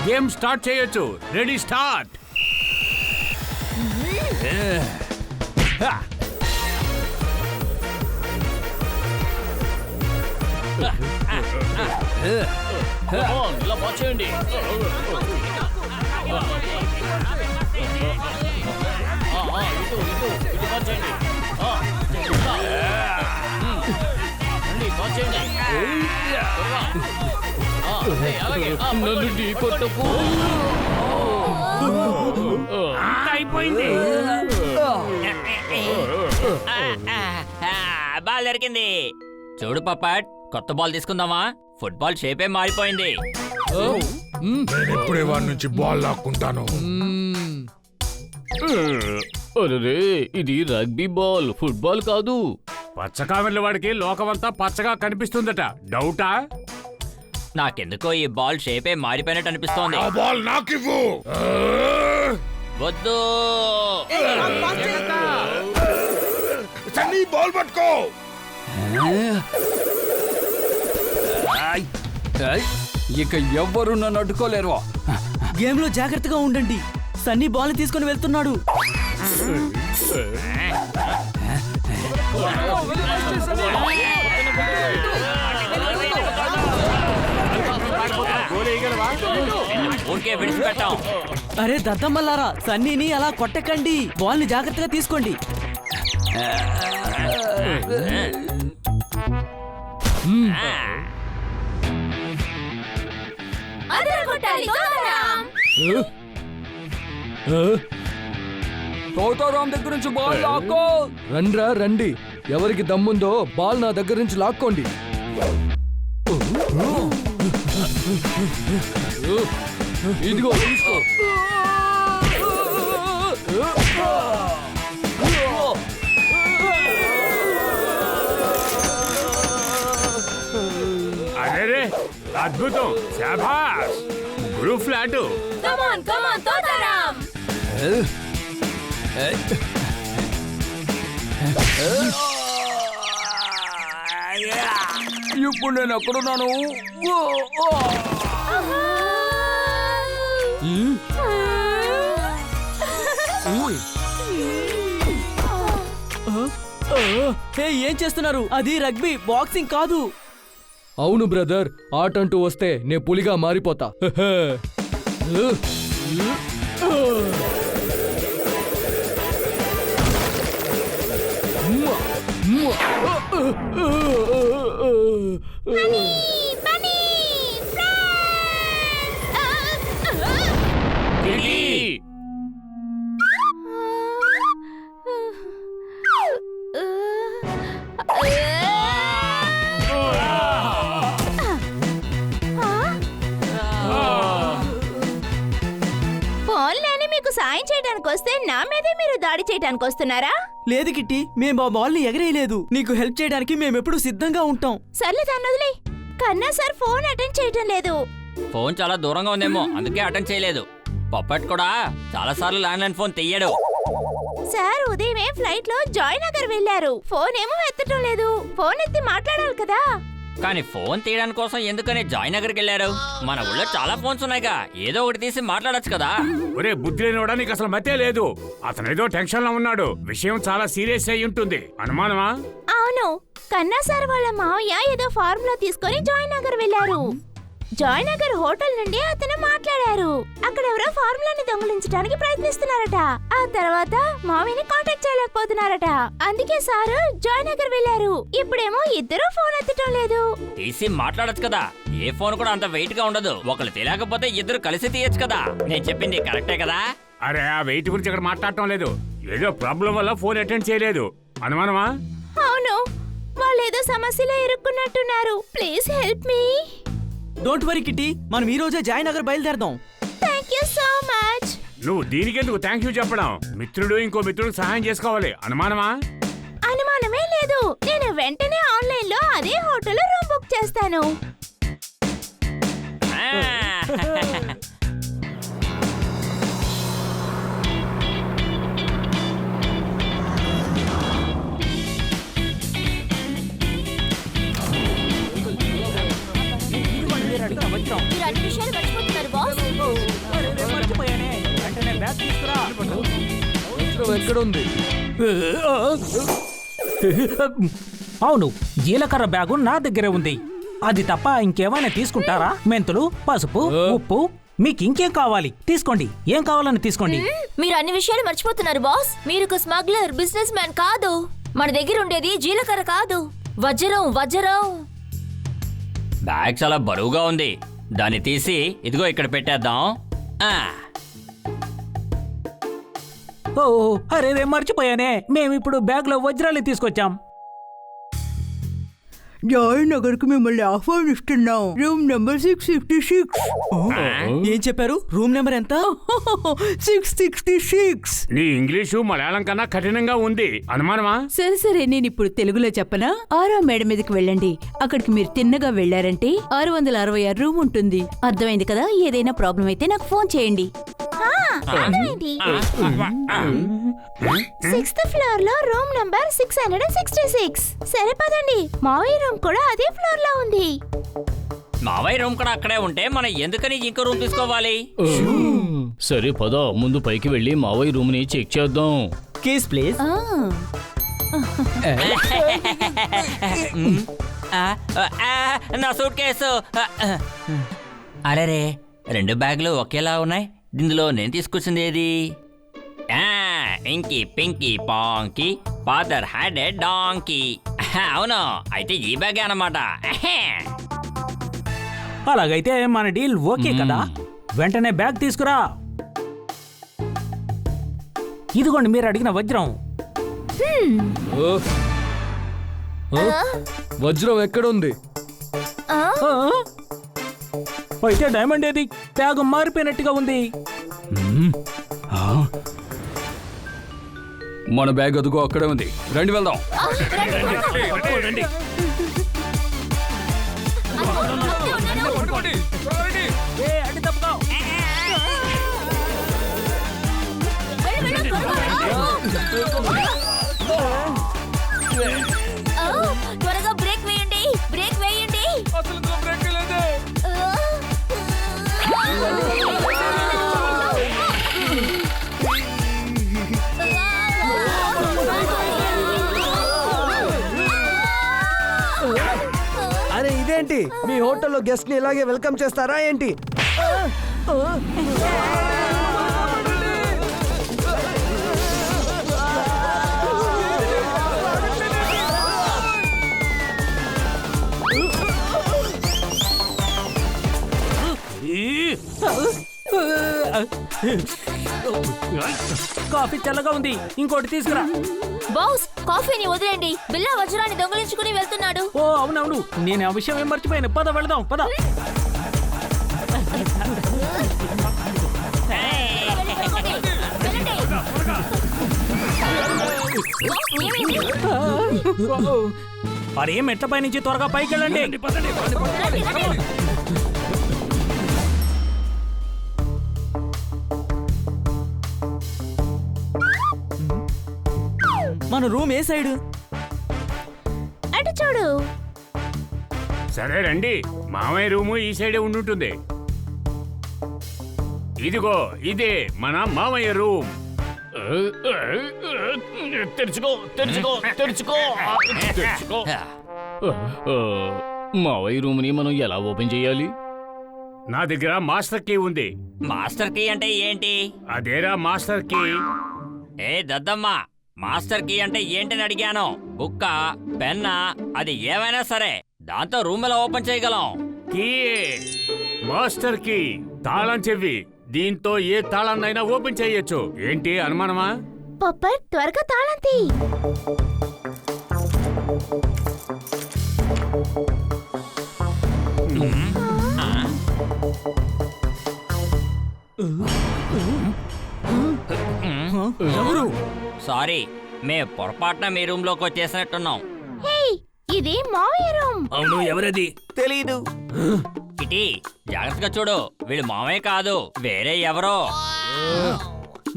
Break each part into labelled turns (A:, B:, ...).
A: Game start చేయొచ్చు. Ready start.
B: ఇలా వచ్చేయండి. నన్ను ఢీ కొట్టకు.
A: అయిపోయింది.
C: బాల్ దొరికింది. చూడు పప్పట్, కొత్త బాల్ తీసుకుందామా? ఫుట్బాల్ షేపే మారిపోయింది.
D: నేను ఎప్పుడే వాడి నుంచి బాల్ లాక్కుంటాను.
B: అరే, ఇది రగ్బీ బాల్, ఫుట్బాల్ కాదు.
A: పచ్చకామెర్ల వాడికి లోకమంతా పచ్చగా కనిపిస్తుందట. డౌటా?
C: నాకెందుకో ఈ బాల్ షేపే మారిపోయినట్టు అనిపిస్తోంది.
D: ఆ బాల్ నాకివ్వు.
C: వద్దు.
D: సన్నీ బాల్ పట్టుకో.
E: ఇక ఎవ్వరు నన్ను అడ్డుకోలేరు.
F: గేమ్ లో జాగ్రత్తగా ఉండండి. సన్నీ బాల్ తీసుకుని వెళ్తున్నాడు.
C: ఊరికే విడిచిపెట్టాం.
F: అరే దద్దమ్మల్లారా, సన్నీని అలా కొట్టకండి. బాల్ ని జాగ్రత్తగా తీసుకోండి.
E: తోతారాం దగ్గర నుంచి బాల్ లాక్కో. రండ్రా రండి, ఎవరికి దమ్ముందో బాల్ నా దగ్గర నుంచి లాక్కోండి. ఇదిగో తీసుకో.
A: అరే అద్భుతం. శాబాష్. గురు ఫ్లాట్.
E: ఇప్పుడు నేను ఎక్కడున్నాను?
F: ఏం చేస్తున్నారు? అది రగ్బీ, బాక్సింగ్ కాదు.
E: అవును బ్రదర్, ఆట అంటూ వస్తే నే పులిగా మారిపోతా.
G: ఫోన్లోనే మీకు సాయం చేయడానికి వస్తే నా మీదే మీరు దాడి చేయడానికి వస్తున్నారా?
F: లేదు కిట్టి, మేము ఆ బాల్ ని ఎగరేయలేదు. నీకు హెల్ప్ చేయడానికి మేమెప్పుడు సిద్ధంగా ఉంటాం.
G: సర్లే దాన్ని వదిలే. కన్నా సార్ ఫోన్ అటెండ్ చేయటం లేదు.
C: ఫోన్ చాలా దూరంగా ఉందేమో, అందుకే అటెండ్ చేయలేదు. పప్పట్ కూడా చాలా సార్లు ల్యాండ్లైన్ ఫోన్ తెయ్యాడు.
G: సార్ ఉదయమే ఫ్లైట్ లో జాయ్నగర్ వెళ్లారు. ఫోన్ ఏమో ఎత్తటం లేదు. ఫోన్ ఎత్తి మాట్లాడాలి కదా.
C: కానీ ఫోన్ తీయడానికి కోసం ఎందుకని జాయ్నగర్కి వెళ్ళారు? మన ఊళ్ళో చాలా ఫోన్స్ ఉన్నాయిగా, ఏదో ఒకటి తీసి మాట్లాడొచ్చు కదా.
A: ఒరే బుద్ధి లేనివాడా, నీకు అసలు మతే లేదు. అతను ఏదో టెన్షన్ లో ఉన్నాడు. విషయం చాలా సీరియస్ అయి ఉంటుంది. అనుమానమా?
G: అవును, కన్నా సార్ వాళ్ళ మావయ్య ఏదో ఫార్ములా తీసుకొని జాయ్నగర్ వెళ్లారు. జాయ్నగర్ హోటల్ నుండి అతను మాట్లాడారు. అక్కడ ఎవరో ఫార్ములాని దొంగిలించడానికి ప్రయత్నిస్తున్నారట. ఆ తర్వాత మావయ్యని కాంటాక్ట్ చేయలేకపోతున్నారట. అందుకే సార్ జాయ్నగర్ వెళ్లారు. ఇప్పుడేమో ఇద్దరు ఫోన్ ఎత్తటం లేదు.
C: తీసి మాట్లాడొచ్చు కదా. ఏ ఫోన్ కూడా అంత వెయిట్ గా ఉండదు. ఒకళ్ళు తెలియకపోతే ఇద్దరు కలిసి తీయచ్చు కదా. నేను చెప్పింది కరెక్టే కదా?
A: అరే ఆ వెయిట్ గురించి ఇక్కడ మాట్లాడటం లేదు. ఏదో ప్రాబ్లం వల్ల ఫోన్ అటెండ్ చేయలేదు. అనుమానమా?
G: అవును, వాళ్ళు ఏదో సమస్యలో ఇరుక్కున్నట్టున్నారు. Please help me.
F: Don't worry Kitty, మనం ఈ రోజే జాయ్నగర్ బయలుదేరదాం.
G: Thank you so much.
A: నువ్వు దీనికెందుకు థ్యాంక్ యూ చెప్పడం? మిత్రుడు ఇంకో మిత్రుడు సహాయం చేసుకోవాలి. అనుమానమా?
G: అనుమానమే లేదు. నేను వెంటనే ఆన్లైన్ లో అదే హోటల్ రూమ్ బుక్ చేస్తాను. మీరు అన్ని విషయాలు మర్చిపోతున్నారు బాస్.
F: బ్యాగ్ తీసుకురా.
E: వజ్రం ఎక్కడుంది?
H: అవును, జీలకర్ర బ్యాగు నా దగ్గరే ఉంది. అది తప్ప ఇంకేమైనా తీసుకుంటారా? మెంతులు, పసుపు, ఉప్పు, మీకు ఇంకేం కావాలి తీసుకోండి. ఏం కావాలని తీసుకోండి.
I: మీరు అన్ని విషయాలు మర్చిపోతున్నారు బాస్. మీరు ఒక స్మగ్లర్, బిజినెస్ మ్యాన్ కాదు. మన దగ్గర ఉండేది జీలకర్ర కాదు, వజ్రం. వజ్రం.
C: బ్యాగ్ చాలా బరువుగా ఉంది. దాన్ని తీసి ఇదిగో ఇక్కడ పెట్టేద్దాం. ఆ,
H: ఓ అరే రే, మర్చిపోయానే. మేమిప్పుడు బ్యాగ్ లో వజ్రాలు తీసుకొచ్చాం.
F: జాయ్ నగర్ కు మిమ్మల్ని ఆహ్వానిస్తున్నాం. Room number 666. ఏం చెప్పారు? రూమ్ నెంబర్ ఎంత? 666.
A: నీ ఇంగ్లీషు మలయాళం కన్నా కఠినంగా ఉంది. అనుమానమా?
J: సరే సరే, నేను ఇప్పుడు తెలుగులో చెప్పనా? 6వ మేడ మీదకి వెళ్ళండి. అక్కడికి మీరు తిన్నగా వెళ్ళారంటే 666 రూమ్ ఉంటుంది. అర్థమైంది కదా? ఏదైనా ప్రాబ్లం అయితే నాకు ఫోన్ చేయండి.
G: అర్థమైంది. 6th ఫ్లోర్ లో రూమ్ నంబర్ 666. సరే పదండి, మావయ్య రూమ్ కూడా అదే ఫ్లోర్ లో ఉంది.
C: మావయ్య రూమ్ కూడా అక్కడే ఉంటే మనం ఎందుకని ఇంకో రూమ్ తీసుకోవాలి?
B: సరే పద, ముందు పైకి వెళ్ళి మావయ్య రూమ్ ని చెక్ చేద్దాం.
F: Case please.
C: నా సూట్ కేసు. అరే, 2 బ్యాగులు ఒకేలా ఉన్నాయి. ఇందులో నేను తీసుకొచ్చింది ఏది? Inky pinky ponky father had a donkey. అవును, అయితే ఈ బ్యాగే అన్నమాట.
H: అలాగైతే మన డీల్ ఓకే కదా? వెంటనే బ్యాగ్ తీసుకురా. ఇదిగోండి మీరు అడిగిన వజ్రం.
E: ఓ, ఓ, వజ్రం ఎక్కడుంది?
H: ఆ? అయితే డైమండ్ ఏది? బ్యాగ్ మారిపోయినట్టుగా ఉంది.
E: మన బ్యాగ్ అదుగో అక్కడే ఉంది. రండి వెళ్దాం.
H: అడ్డు తప్పుకో.
I: త్వరగా బ్రేక్ వేయండి. బ్రేక్ వేయండి.
F: అరే ఇదేంటి, మీ హోటల్లో గెస్ట్ ని ఇలాగే వెల్కమ్ చేస్తారా ఏంటి?
H: కాఫీ చల్లగా ఉంది, ఇంకోటి తీసుకురా.
I: బాస్, కాఫీని వదిలేండి. బిల్లా వజ్రాన్ని దొంగిలించుకుని వెళ్తున్నాడు.
H: ఓ అవునవును, నేను ఆ విషయం ఏం మర్చిపోయాను. పద వెళదాం, పద. అరే మెట్లపై నుంచి త్వరగా పైకి వెళ్ళండి.
F: మన రూమ్ ఏ సైడ్?
G: అటు చూడు.
A: సరే రండి, మామయ్య రూము ఈ సైడే ఉండుంటుంది. ఇదిగో ఇదే మన మామయ్య రూమ్.
B: తెరుచుకో తెరుచుకో తెరుచుకో తెరుచుకో. మావయ్య రూమ్ ని మనం ఎలా ఓపెన్ చేయాలి?
A: నా దగ్గర మాస్టర్ కీ ఉంది.
C: మాస్టర్ కీ అంటే ఏంటి?
A: అదేరా మాస్టర్ కీ.
C: ఏ దద్దమ్మ, మాస్టర్ కీ అంటే ఏంటని అడిగాను. బుక్క, పెన్న, అది ఏమైనా సరే దాంతో రూమ్ ఎలా ఓపెన్ చేయగలం?
A: కీ మాస్టర్ కీ, తాళం చెవి. దీంతో ఏ తాళాన్నైనా ఓపెన్ చేయొచ్చు. ఏంటి అనుమానమా?
G: పప్పర్, త్వరగా తాళం తీ.
C: సారీ, మే పొరపాటున మీ రూమ్ లోకి వచ్చేసినట్టున్నాం.
G: హే, ఇది మావయ్య రూమ్.
F: అవును, ఎవరది? తెలీదు.
C: ఇటీ జాగ్రత్తగా చూడు, వీళ్ళు మామయ్య కాదు, వేరే ఎవరో.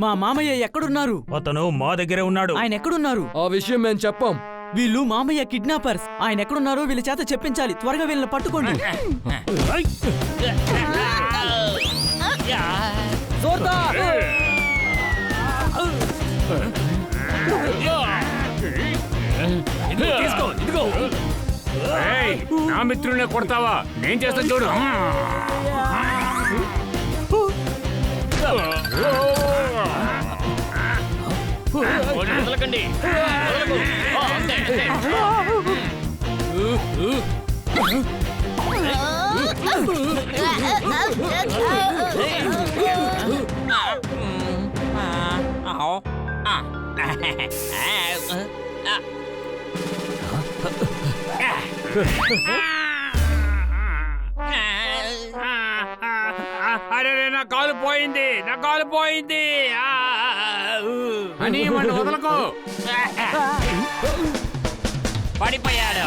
F: మా మామయ్య ఎక్కడున్నారు?
H: అతను మా దగ్గరే ఉన్నాడు.
F: ఆయన ఎక్కడున్నారు?
E: ఆ విషయం మేము చెప్పాం.
F: వీళ్ళు మామయ్య కిడ్నాపర్స్. ఆయన ఎక్కడున్నారో వీళ్ళ చేత చెప్పించాలి. త్వరగా వీళ్ళని పట్టుకోండి. జోర్దార్!
B: తీసుకో ఇదిగో.
A: ఏయ్, నా మిత్రుల్ని కొడతావా? నేను చేస్తాను చూడు.
B: వదలకండి. వదలకు. అంతే, అంతే.
A: అరే నా కాలు పోయింది, నా కాలు పోయింది అని వాడిని వదలకు.
C: పడిపోయాడు.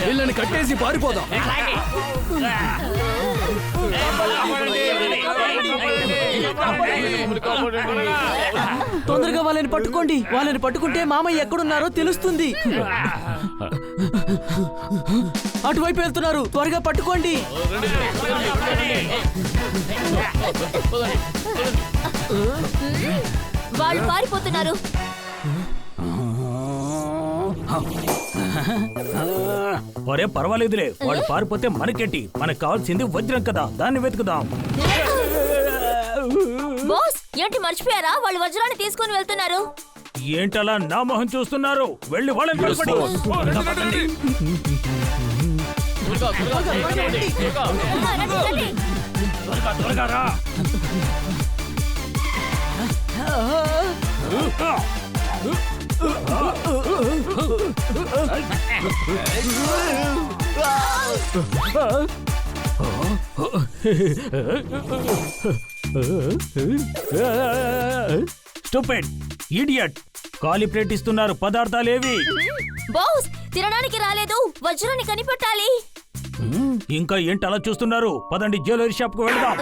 E: వీళ్ళని కట్టేసి పారిపోదాం.
F: తొందరగా వాళ్ళని పట్టుకోండి. వాళ్ళని పట్టుకుంటే మామయ్య ఎక్కడున్నారో తెలుస్తుంది. అటువైపు వెళ్తున్నారు, త్వరగా పట్టుకోండి.
I: వాళ్ళు పారిపోతున్నారు.
H: ఒరే పర్వాలేదులే, వాళ్ళు పారిపోతే మనకేంటి? మనకు కావాల్సింది వజ్రం కదా, దాన్ని వెతుకుదాం.
I: బాస్ ఏంటి మర్చిపోయారా? వాళ్ళు వజ్రాన్ని తీసుకొని వెళ్తున్నారు.
H: ఏంటలా నా మొహం చూస్తున్నారు? వెళ్ళి వాళ్ళని పట్టుకోండి. త్వరగా రా. స్టూపిడ్ ఇడియట్, కాలి ప్లేట్ ఇస్తున్నారు, పదార్థాలేవి?
I: బాస్ తినడానికి రాలేదు, వజ్రాన్ని కనిపెట్టాలి.
H: ఇంకా ఏంటి అలా చూస్తున్నారు? పదండి జ్యువెలరీ షాప్ కు వెళ్దాం.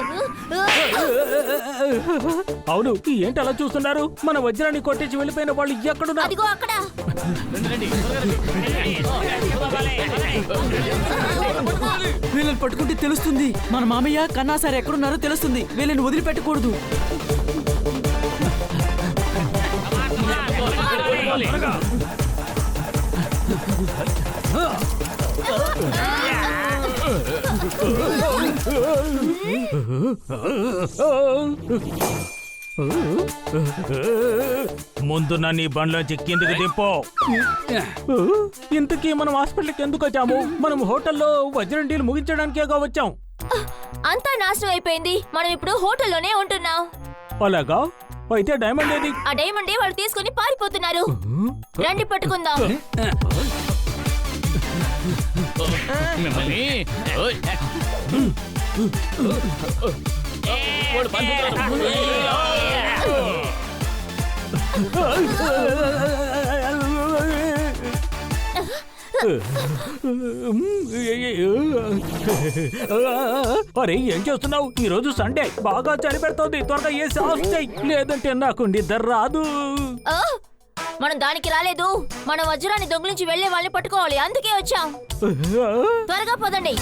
H: అవును, ఏంటి అలా చూస్తున్నారు? మన వజ్రాన్ని కొట్టేసి వెళ్ళిపోయిన వాళ్ళు ఎక్కడున్నారు?
I: అదిగో అక్కడ.
F: వీళ్ళని పట్టుకుంటే తెలుస్తుంది. మన మామయ్య కన్నా సార్ ఎక్కడున్నారో తెలుస్తుంది. వీళ్ళని వదిలిపెట్టకూడదు.
H: ముందు నన్ను ఈ బండ్లోంచి కిందకి దింపో. ఇంతకీ మనం హాస్పిటల్కి ఎందుకు వచ్చాము? మనం హోటల్లో వజ్రం డీల్ ముగించడానికేగా వచ్చాం.
I: అంతా నాశనం అయిపోయింది. మనం ఇప్పుడు హోటల్లోనే ఉంటున్నాం.
H: అలాగా? అయితే డైమండ్ ఏది?
I: ఆ డైమండ్ వాళ్ళు తీసుకుని పారిపోతున్నారు. రండి పట్టుకుందాం.
B: మిమ్మల్ని ఓయ్. వాడు పారిపోతాడు.
H: అరే ఏం చేస్తున్నావు? ఈ రోజు సండే, బాగా చలి పెడుతోంది. త్వరగా ఏ సాఫ్ చేయి, లేదంటే నాకు నిద్ర రాదు.
I: ఆ, మనం దానికి రాలేదు. మన వజ్రాన్ని దొంగిలించి వెళ్లే వాళ్ళని పట్టుకోవాలి, అందుకే వచ్చాం. త్వరగా పదండి.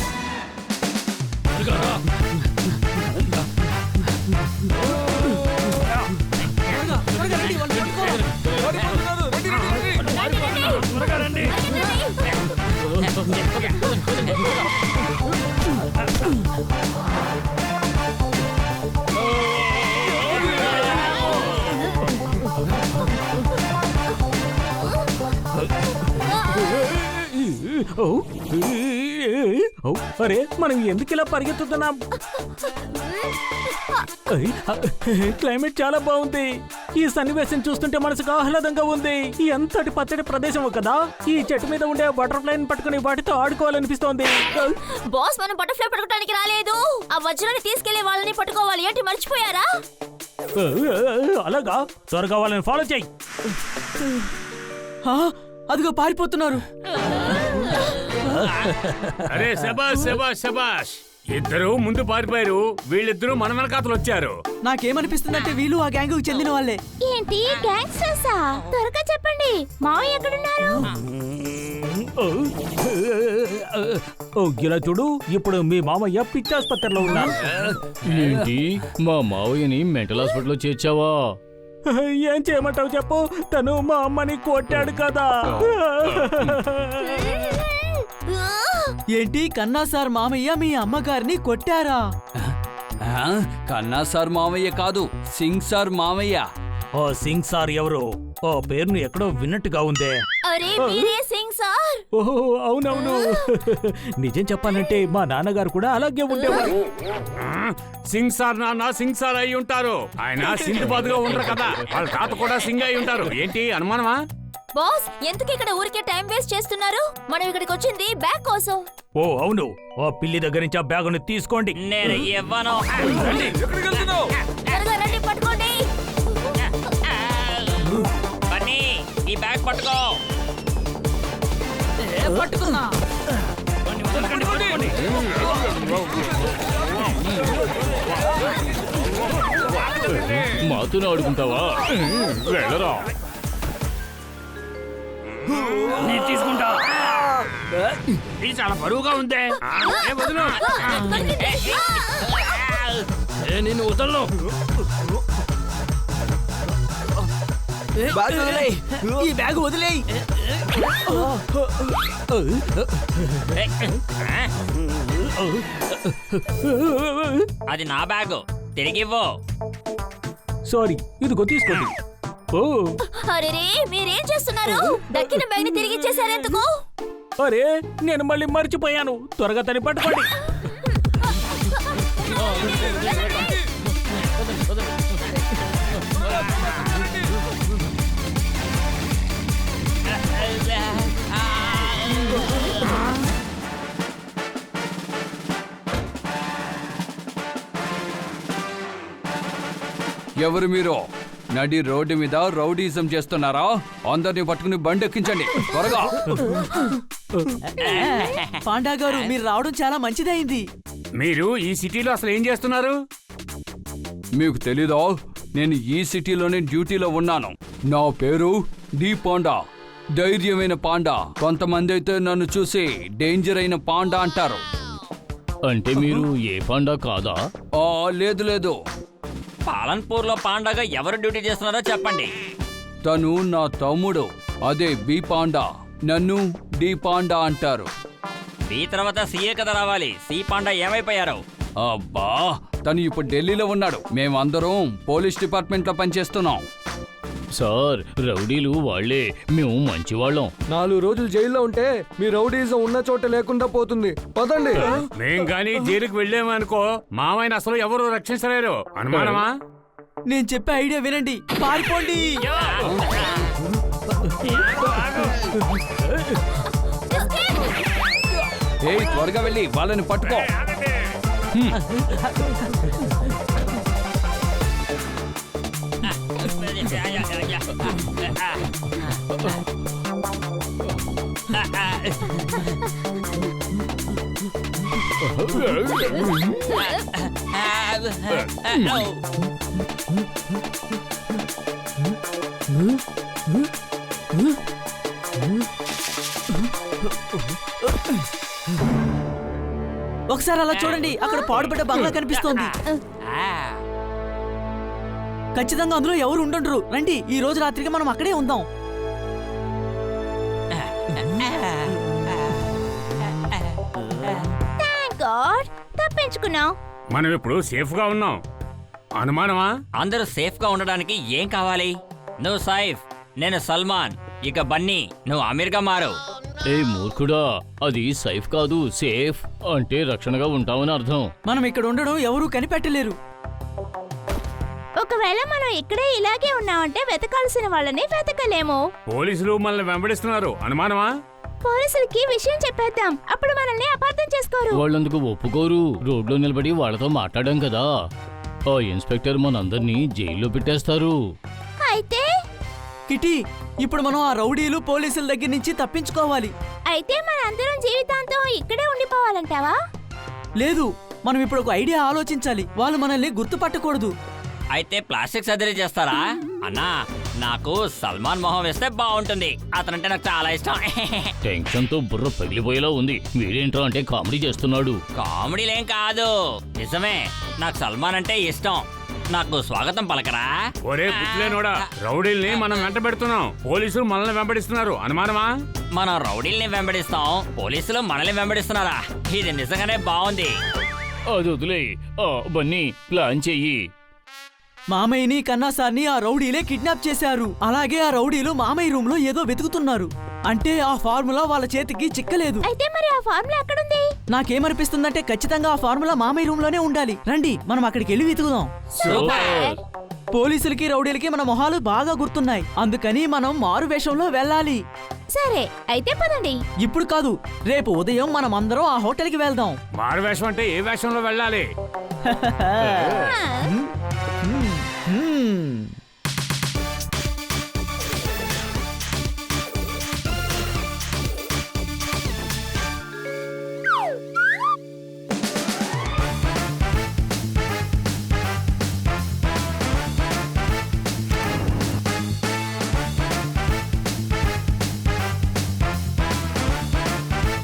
H: అరే మనం ఎందుకు ఇలా పరిగెత్తుతున్నాం? క్లైమేట్ చాలా బాగుంది. ఈ సన్నివేశం చూస్తుంటే మనసుకు ఆహ్లాదంగా ఉంది. ఎంతటి పచ్చడి ప్రదేశం కదా. ఈ చెట్టు మీద ఉండే బటర్ఫ్లైని పట్టుకుని వాటితో ఆడుకోవాలనిపిస్తోంది.
I: బాస్, మనం బటర్ఫ్లై పట్టుకోవడానికి రాలేదు. ఆ వజ్రాన్ని తీసుకెళ్లే వాళ్ళని పట్టుకోవాలి. ఏంటి మర్చిపోయారా?
H: అలాగా? త్వరగా వాళ్ళని ఫాలో చేయి.
F: అదిగో పారిపోతున్నారు.
A: అరే శబాష్ శబాష్ శబాష్. ఇద్దరు ముందు పారిపోయారు, వీళ్ళిద్దరూ మన వెనకాతలు వచ్చారు.
F: నాకేమనిపిస్తుందంటే వీళ్ళు ఆ గ్యాంగ్ చెందిన వాళ్ళే.
G: ఏంటి గ్యాంగ్స్టర్సా? త్వరగా చెప్పండి, మావయ్య ఎక్కడున్నారు?
H: ఇలా చూడు, ఇప్పుడు మీ మామయ్య పిచ్చాసుపత్రిలో ఉన్నారు.
B: ఏంటి మా మావయ్యని మెంటల్ హాస్పిటల్లో చేర్చావా?
H: ఏం చేయమంటావు చెప్పు, తను మా అమ్మని కొట్టాడు కదా.
F: ఏంటి కన్నా సార్ మామయ్య మీ అమ్మగారిని కొట్టారా?
E: కన్నా సార్ మామయ్య కాదు, సింగ్ సార్ మామయ్య.
H: ఓ సింగ్ సార్ ఎవరు? ఓ పేరును ఎక్కడో విన్నట్టుగా ఉందే.
I: అరే మీరే సింగ్ సార్.
H: ఓహో అవునవును. నిజం చెప్పాలంటే మా నాన్నగారు కూడా అలాగే ఉండేవారు.
A: సింగ్ సార్ నాన్న సింగ్ సార్ అయి ఉంటారు. ఆయన సింధుబాద్ గా ఉండరు కదా, వాళ్ళ తాత కూడా సింగ్ అయి ఉంటారు. ఏంటి అనుమానమా?
I: బాస్ ఎందుకు ఇక్కడ ఊరికే టైం వేస్ట్ చేస్తున్నారు? మనం ఇక్కడికి వచ్చింది బ్యాగ్ కోసం.
H: ఓ అవును, ఓ పిల్లి దగ్గర నుంచి ఆ బ్యాగుని తీసుకోండి.
C: నేను ఇవ్వను.
I: త్వరగా రండి, పట్టుకోండి.
C: బన్నీ, ఈ బ్యాగ్ పట్టుకో.
F: పట్టుకున్నా.
B: మాతోనే ఆడుకుంటావా? వెళ్ళరా.
A: నేను తీసుకుంటా. ఇది చాలా బరువుగా ఉందే. వదిలు.
B: నేను వదలను.
F: ఈ బ్యాగ్ వదిలేయ్.
C: అది నా బ్యాగు, తిరిగివ్వు.
H: సారీ, ఇదిగో తీసుకోండి. ఓ
I: అరే మీరేం చేస్తున్నారు? దక్కిన బ్యాగ్ ని తిరిగి ఇచ్చేసారు ఎందుకు?
H: అరే నేను మళ్ళీ మర్చిపోయాను. త్వరగా తని పట్టుకోండి.
E: ఎవరు మీరు? నడి రోడ్డు మీద రౌడీజం చేస్తున్నారా? అందరిని పట్టుకుని బండి ఎక్కించండి త్వరగా.
F: పాండా గారు మీరు రావడం చాలా మంచిదైంది.
A: మీరు ఈ సిటీలో అసలు ఏం చేస్తున్నారు?
E: మీకు తెలీదా? నేను ఈ సిటీలోనే డ్యూటీలో ఉన్నాను. నా పేరు డి పాండా, ధైర్యమైన పాండా. కొంతమంది అయితే నన్ను చూసి డేంజర్ అయిన పాండా అంటారు.
B: అంటే మీరు ఏ పాండా కాదా?
E: లేదు లేదు,
C: పాలన్పూర్ లో పాండాగా ఎవరు డ్యూటీ చేస్తున్నారో చెప్పండి.
E: తను నా తమ్ముడు, అదే బి పాండా. నన్ను డి పాండా అంటారు.
C: బి తర్వాత సీఏ కదా రావాలి. సి పాండా ఏమైపోయారు?
E: అబ్బా, తను ఇప్పుడు ఢిల్లీలో ఉన్నాడు. మేమందరం పోలీస్ డిపార్ట్మెంట్ లో పనిచేస్తున్నాం.
B: సార్ రౌడీలు వాళ్లే, మేము మంచివాళ్ళం.
E: 4 రోజులు జైల్లో ఉంటే మీ రౌడీజం ఉన్న చోట లేకుండా పోతుంది. పదండి.
A: మేం గాని జైలుకి వెళ్ళామనుకో, మామయ్యని అసలు ఎవరు రక్షించలేరు. అనుమానమా?
F: నేను చెప్పే ఐడియా వినండి, పారిపోండి.
E: ఏయ్ త్వరగా వెళ్ళి వాళ్ళని పట్టుకో.
F: ఒకసారి అలా చూడండి, అక్కడ పాడుపడ్డ బంగ్లా కనిపిస్తోంది. ఖచ్చితంగా అందులో ఎవరు ఉండుండ్రు. రండి, ఈ రోజు రాత్రికి మనం అక్కడే ఉందాం.
G: థాంక్ గాడ్, తప్పించుకున్నాం.
A: మనం ఇప్పుడు సేఫ్ గా ఉన్నాం. అనుమానమా?
C: అందరూ సేఫ్ గా ఉండడానికి ఏం కావాలి? నువ్వు సైఫ్, నేను సల్మాన్. ఇక బన్నీ, నువ్వు అమీర్గా మారు.
B: ఏ మూర్ఖుడా, అది సైఫ్ కాదు, సేఫ్ అంటే రక్షణగా ఉంటామని అర్థం.
F: మనం ఇక్కడ ఉండడం ఎవరూ కనిపెట్టలేరు.
G: ఒకవేళ మనం ఇక్కడే ఇలాగే ఉన్నామంటే వెతకాల్సిన వాళ్ళని వెతకలేము.
A: పోలీసులు మనల్ని వెంబడిస్తున్నారు. అనుమానమా?
G: పోలీసులకి విషయం చెప్పేద్దాం, అప్పుడు మనల్ని అపార్థం చేసుకోరు.
B: వాళ్ళందుకు ఒప్పుకోరు. రోడ్లో నిలబడి వాళ్ళతో మాట్లాడాం కదా, ఆ ఇన్స్పెక్టర్ మనందరినీ జైల్లో పెట్టేస్తారు.
G: అయితే
F: కిటీ, ఇప్పుడు మనం ఆ రౌడీలు పోలీసుల దగ్గర నుంచి తప్పించుకోవాలి.
G: అయితే మనందరం జీవితాంతం ఇక్కడే ఉండిపోవాలంటావా?
F: లేదు, మనం ఇప్పుడు ఒక ఐడియా ఆలోచించాలి. వాళ్ళు మనల్ని గుర్తుపట్టకూడదు.
C: అయితే ప్లాస్టిక్ సర్జరీ చేస్తారా? అన్నా, నాకు సల్మాన్ మొహం వేస్తే బాగుంటుంది. అతనంటే నాకు చాలా ఇష్టం.
B: టెన్షన్ తో బుర్ర పగిలిపోయేలా ఉంది. వీడేంట్రా అంటే కామెడీ చేస్తున్నాడు.
C: కామెడీలేం కాదు, నిజమే. నాకు సల్మాన్ అంటే ఇష్టం. నాకు స్వాగతం పలకరా?
A: ఒరే బుద్ధిలేనోడా, రౌడీల్ని మనం వెంట పెడుతున్నాం, పోలీసులు మనల్ని వెంబడిస్తున్నారు. అనుమానమా?
C: మనం రౌడీల్ని వెంబడిస్తాం, పోలీసులు మనల్ని వెంబడిస్తున్నారా? ఇది నిజంగానే బాగుంది.
B: అది వదిలే. బన్నీ ప్లాన్ చెయ్యి.
F: మామయ్యని కన్నా సార్ని ఆ రౌడీలే కిడ్నాప్ చేశారు. అలాగే ఆ రౌడీలు మామయ్య రూమ్ లో ఏదో వెతుకుతున్నారు. అంటే ఆ ఫార్ములా వాళ్ళ చేతికి చిక్కలేదు.
G: అయితే మరి ఆ ఫార్ములా ఎక్కడుంది?
F: నాకేమనిపిస్తుందంటే ఖచ్చితంగా ఆ ఫార్ములా మామయ్య రూమ్ లోనే ఉండాలి. రండి మనం అక్కడికి వెళ్ళి వెతుకుదాం.
G: సూపర్.
F: పోలీసులకి రౌడీలకి మన మొహాలు బాగా గుర్తున్నాయి. అందుకని మనం మారు వేషంలో వెళ్ళాలి.
G: సరే అయితే పదండి.
F: ఇప్పుడు కాదు, రేపు ఉదయం మనం అందరం ఆ హోటల్కి వెళ్దాం.
A: మారు వేషం అంటే ఏ వేషంలో వెళ్ళాలి?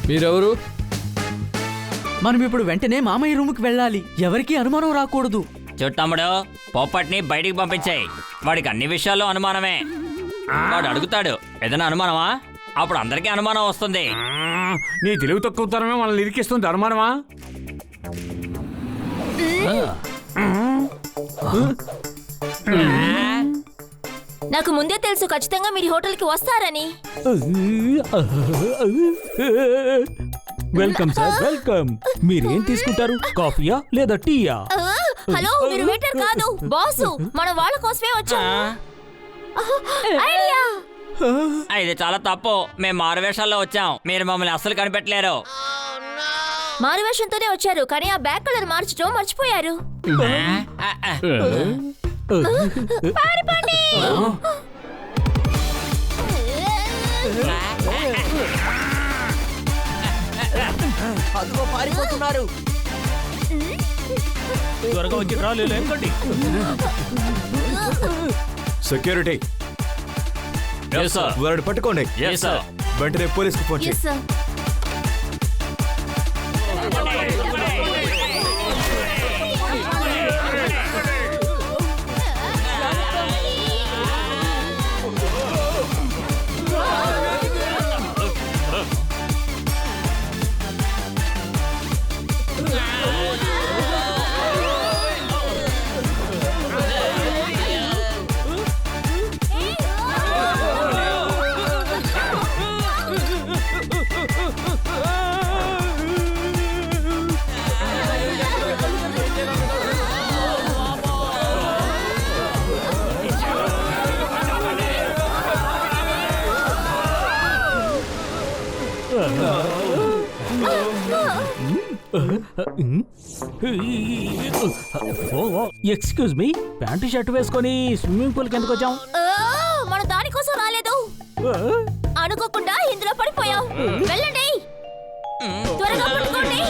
E: మీరెవరు?
F: మనం ఇప్పుడు వెంటనే మామయ్య రూమ్కి వెళ్ళాలి. ఎవరికీ అనుమానం రాకూడదు.
C: చుట్టమ్ముడు, పోపట్ని బయటికి పంపించాయి. వాడికి అన్ని విషయాల్లో అనుమానమే. వాడు అడుగుతాడు, ఏదైనా అనుమానమా? అప్పుడు అందరికీ అనుమానం వస్తుంది.
A: నీ తెలివి తక్కువతనమే మనల్ని ఇరికిస్తుంది. అనుమానమా?
I: నాకు ముందే తెలుసు ఖచ్చితంగా మీరు హోటల్కి వస్తారని.
H: Welcome sir, welcome. మీరేం తీసుకుంటారు, కాఫీయా లేదా టీయా?
I: హలో, మీరు వెయిటర్ కాదు, బాసు. మన వాళ్ళ కోసమే వచ్చాం. ఐడియా.
C: ఇది చాలా తప్పు. మేము మారువేషాల్లో వచ్చాం, మీరు మమ్మల్ని అస్సలు కనిపెట్టలేరు.
I: మారువేషంతోనే వచ్చారు, కానీ ఆ బ్యాగ్ కలర్ మార్చడం మర్చిపోయారు. పారిపోండి.
F: అదిగో పారిపోతున్నారు.
H: త్వరగా వచ్చి రాలేదు ఎందుకండి.
K: సెక్యూరిటీ, వారిని పట్టుకోండి. వెంటనే పోలీస్కి ఫోన్ చేయండి.
I: Yes, sir.
H: Excuse me, pant shirt వేసుకొని స్విమ్మింగ్ పూల్ కి ఎందుకు వచ్చాం?
I: మనం దానికోసం రాలేదు. అనుకోకుండా ఇందులో పడిపోయాం. వెళ్ళండి, త్వరగా పట్టుకోండి.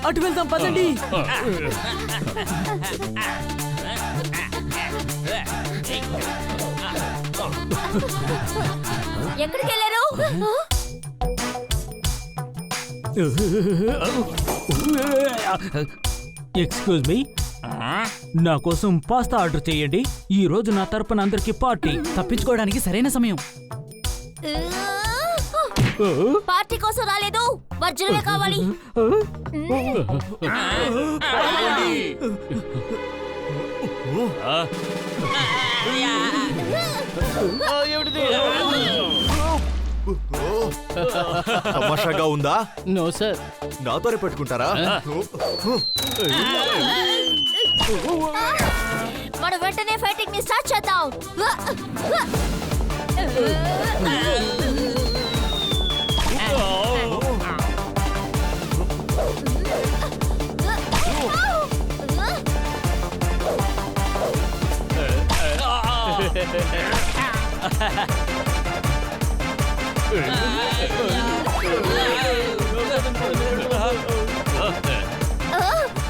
F: అటు వెళ్దాం, పదండి.
I: ఎక్కడికి వెళ్ళారు?
H: ఎక్స్క్యూజ్ మీ, నా కోసం పాస్తా ఆర్డర్ చేయండి. ఈ రోజు నా తరపున అందరికి పార్టీ.
F: తప్పించుకోవడానికి సరైన సమయం.
I: పార్టీ కోసం రాలేదు, వర్జనమే కావాలి.
K: తమాషాగా ఉందా?
B: No sir.
K: నాతోనే పెట్టుకుంటారా?
I: మనం వెంటనే ఫైటింగ్ ని స్టార్ట్ చేద్దాం.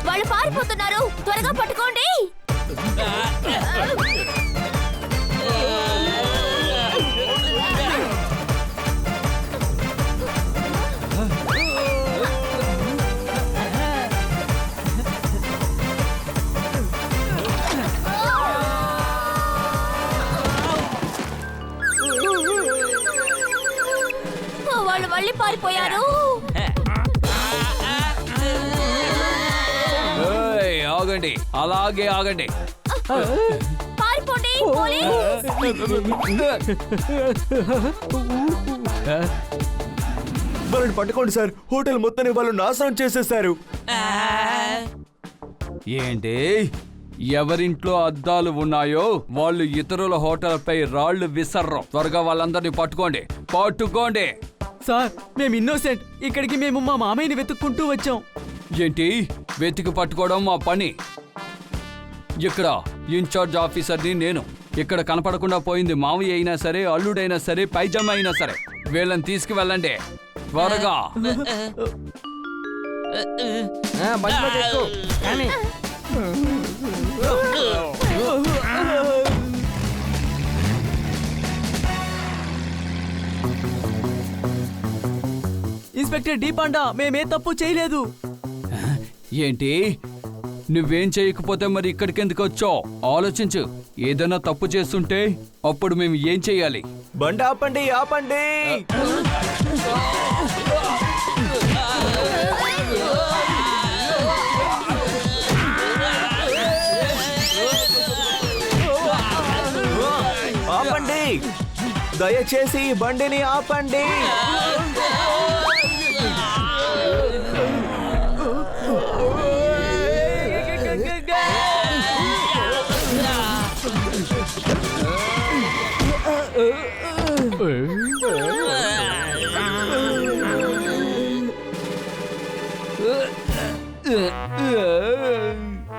I: వాళ్ళు పారిపోతున్నారు, త్వరగా పట్టుకోండి. వాళ్ళు మళ్ళీ పారిపోయారు.
E: ఏయ్, ఆగండి, అలాగే ఆగండి.
I: పారిపోండి పోలీస్.
K: వాళ్ళని పట్టుకోండి సార్, హోటల్ మొత్తాన్ని వాళ్ళు నాశనం చేసేశారు.
E: ఏంటి? ఎవరింట్లో అద్దాలు ఉన్నాయో వాళ్ళు ఇతరుల హోటల్పై రాళ్లు విసర్రం. త్వరగా వాళ్ళందరినీ పట్టుకోండి, పట్టుకోండి.
F: సార్ మేము ఇన్నోసెంట్. ఇక్కడికి మేము మా మామయ్యని వెతుక్కుంటూ వచ్చాం.
E: ఏంటి? వెతికి పట్టుకోవడం మా పని. ఇక్కడ ఇన్ఛార్జ్ ఆఫీసర్ని నేను. ఇక్కడ కనపడకుండా పోయింది మావయ్య అయినా సరే, అల్లుడైనా సరే, పైజామా అయినా సరే. వీళ్ళని తీసుకువెళ్ళండి త్వరగా.
F: ఇన్స్పెక్టర్ డి పాండా, మేమే తప్పు చేయలేదు.
E: ఏంటి? నువ్వేం చేయకపోతే మరి ఇక్కడికి ఎందుకు వచ్చావు? ఆలోచించు. ఏదైనా తప్పు చేస్తుంటే అప్పుడు మేము ఏం చెయ్యాలి?
K: బండి ఆపండి, ఆపండి. ఆపండి, దయచేసి బండిని ఆపండి.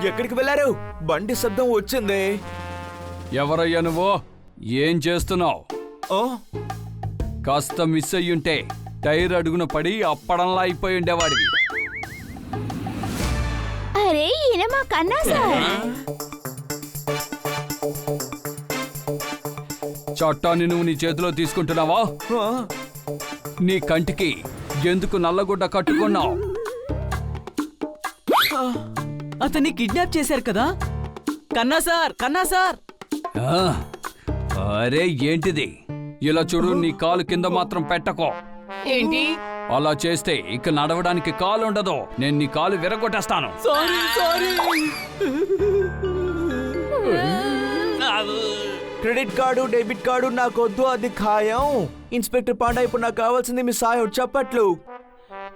K: ఎక్కడికి వెళ్ళారు? బండి శబ్దం వచ్చింది.
E: ఎవరయ్యా నువ్వు? ఏం చేస్తున్నావు?
K: ఓ,
E: కాస్త మిస్ అయ్యుంటే టైర్ అడుగున పడి అప్పడంలా అయిపోయి ఉండేవాడివి.
G: అరే ఈయన మా కన్నా సార్.
E: చట్టాన్ని నువ్వు నీ చేతిలో తీసుకుంటున్నావా? నీ కంటికి ఎందుకు నల్లగుడ్డ కట్టుకున్నావు?
F: అతన్ని కిడ్నాప్ చేశారు కదా. కన్నా సార్, కన్నా సార్.
E: ఆ, అరే ఏంటిది? ఇలా చూడు, నీ కాలు కింద మాత్రం పెట్టకో.
J: ఏంటి?
E: అలా చేస్తే ఇక నడవడానికి కాలు ఉండదు. నేను నీ కాలు విరగొట్టేస్తాను.
F: Sorry sorry.
K: Credit card, debit card నాకొద్దు, అది ఖాయం. ఇన్స్పెక్టర్ పాండా, ఇప్పుడు నాకు కావాల్సింది మీ సాయం. చెప్పట్లు.